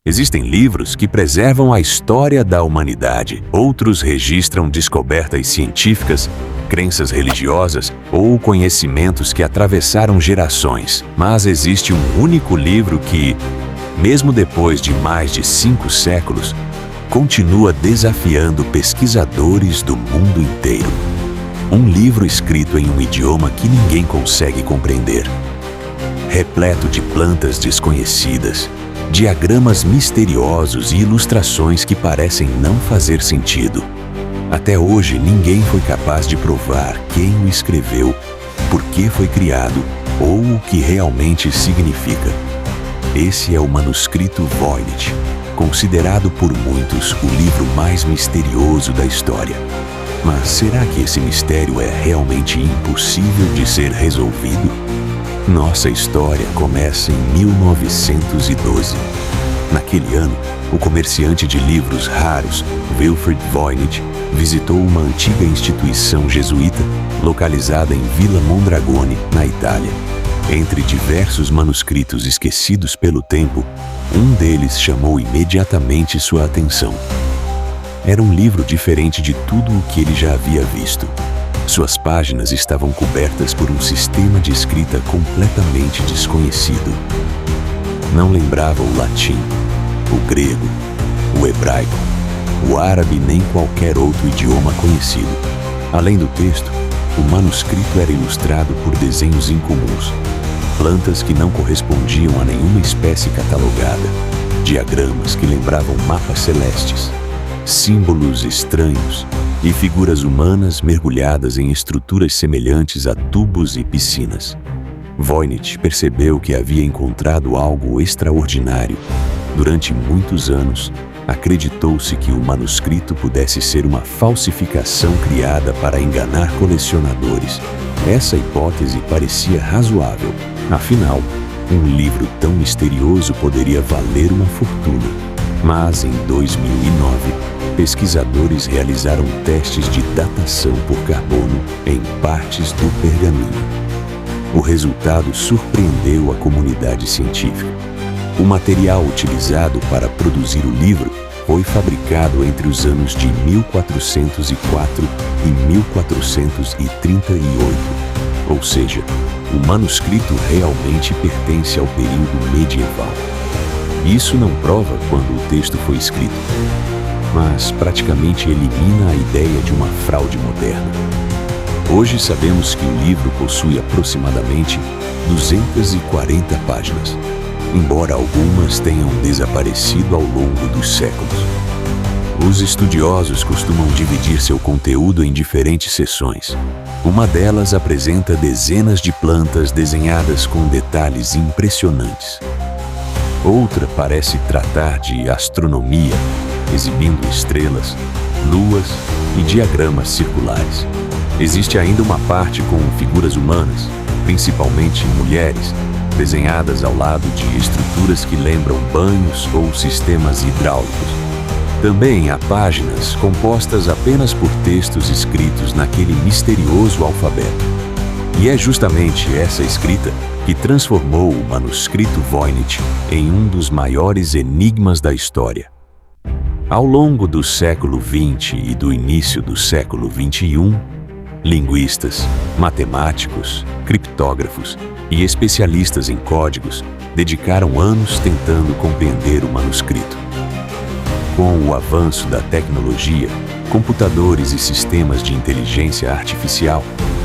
Existem livros que preservam a história da humanidade, outros registram descobertas científicas, crenças religiosas ou conhecimentos que atravessaram gerações. Mas existe um único livro que, mesmo depois de mais de 5 séculos, continua desafiando pesquisadores do mundo inteiro. Um livro escrito em um idioma que ninguém consegue compreender, repleto de plantas desconhecidas, diagramas misteriosos e ilustrações que parecem não fazer sentido. Até hoje, ninguém foi capaz de provar quem o escreveu, por que foi criado ou o que realmente significa. Esse é o manuscrito Voynich, considerado por muitos o livro mais misterioso da história. Mas será que esse mistério é realmente impossível de ser resolvido? Nossa história começa em 1912. Naquele ano, o comerciante de livros raros, Wilfrid Voynich, visitou uma antiga instituição jesuíta localizada em Villa Mondragone, na Itália. Entre diversos manuscritos esquecidos pelo tempo, um deles chamou imediatamente sua atenção. Era um livro diferente de tudo o que ele já havia visto. Suas páginas estavam cobertas por um sistema de escrita completamente desconhecido. Não lembrava o latim, o grego, o hebraico, o árabe nem qualquer outro idioma conhecido. Além do texto, o manuscrito era ilustrado por desenhos incomuns, plantas que não correspondiam a nenhuma espécie catalogada, diagramas que lembravam mapas celestes, símbolos estranhos e figuras humanas mergulhadas em estruturas semelhantes a tubos e piscinas. Voynich percebeu que havia encontrado algo extraordinário. Durante muitos anos, acreditou-se que o manuscrito pudesse ser uma falsificação criada para enganar colecionadores. Essa hipótese parecia razoável. Afinal, um livro tão misterioso poderia valer uma fortuna. Mas em 2009, pesquisadores realizaram testes de datação por carbono em partes do pergaminho. O resultado surpreendeu a comunidade científica. O material utilizado para produzir o livro foi fabricado entre os anos de 1404 e 1438, ou seja, o manuscrito realmente pertence ao período medieval. Isso não prova quando o texto foi escrito, mas praticamente elimina a ideia de uma fraude moderna. Hoje sabemos que o livro possui aproximadamente 240 páginas, embora algumas tenham desaparecido ao longo dos séculos. Os estudiosos costumam dividir seu conteúdo em diferentes seções. Uma delas apresenta dezenas de plantas desenhadas com detalhes impressionantes. Outra parece tratar de astronomia, exibindo estrelas, luas e diagramas circulares. Existe ainda uma parte com figuras humanas, principalmente mulheres, desenhadas ao lado de estruturas que lembram banhos ou sistemas hidráulicos. Também há páginas compostas apenas por textos escritos naquele misterioso alfabeto. E é justamente essa escrita que transformou o manuscrito Voynich em um dos maiores enigmas da história. Ao longo do século XX e do início do século XXI, linguistas, matemáticos, criptógrafos e especialistas em códigos dedicaram anos tentando compreender o manuscrito. Com o avanço da tecnologia, computadores e sistemas de inteligência artificial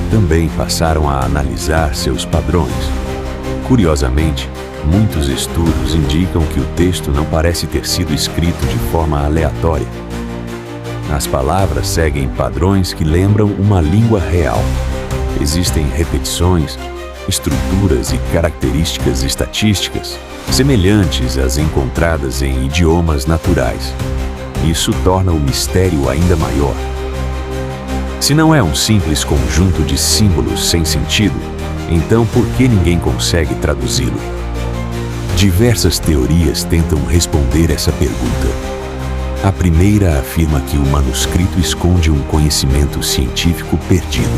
também passaram a analisar seus padrões. Curiosamente, muitos estudos indicam que o texto não parece ter sido escrito de forma aleatória. As palavras seguem padrões que lembram uma língua real. Existem repetições, estruturas e características estatísticas semelhantes às encontradas em idiomas naturais. Isso torna o mistério ainda maior. Se não é um simples conjunto de símbolos sem sentido, então por que ninguém consegue traduzi-lo? Diversas teorias tentam responder essa pergunta. A primeira afirma que o manuscrito esconde um conhecimento científico perdido.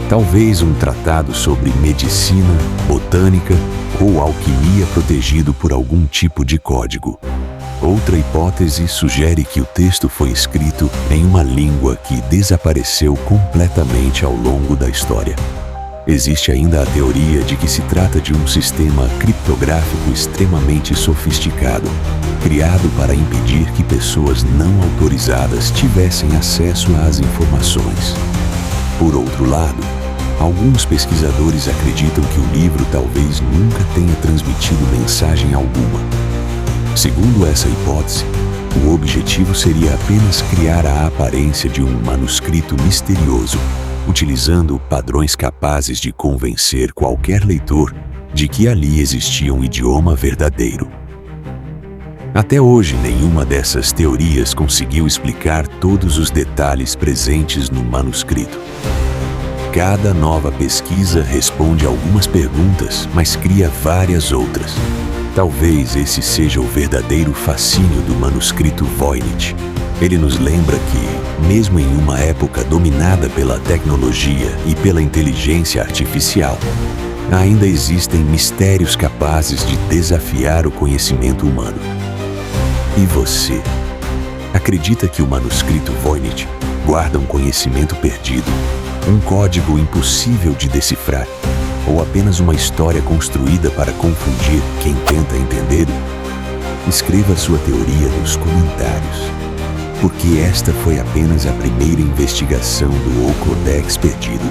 Talvez um tratado sobre medicina, botânica ou alquimia protegido por algum tipo de código. Outra hipótese sugere que o texto foi escrito em uma língua que desapareceu completamente ao longo da história. Existe ainda a teoria de que se trata de um sistema criptográfico extremamente sofisticado, criado para impedir que pessoas não autorizadas tivessem acesso às informações. Por outro lado, alguns pesquisadores acreditam que o livro talvez nunca tenha transmitido mensagem alguma. Segundo essa hipótese, o objetivo seria apenas criar a aparência de um manuscrito misterioso, utilizando padrões capazes de convencer qualquer leitor de que ali existia um idioma verdadeiro. Até hoje, nenhuma dessas teorias conseguiu explicar todos os detalhes presentes no manuscrito. Cada nova pesquisa responde a algumas perguntas, mas cria várias outras. Talvez esse seja o verdadeiro fascínio do manuscrito Voynich. Ele nos lembra que, mesmo em uma época dominada pela tecnologia e pela inteligência artificial, ainda existem mistérios capazes de desafiar o conhecimento humano. E você? Acredita que o manuscrito Voynich guarda um conhecimento perdido, um código impossível de decifrar, ou apenas uma história construída para confundir quem tenta entendê-lo? Escreva sua teoria nos comentários, porque esta foi apenas a primeira investigação do O Codex Perdido.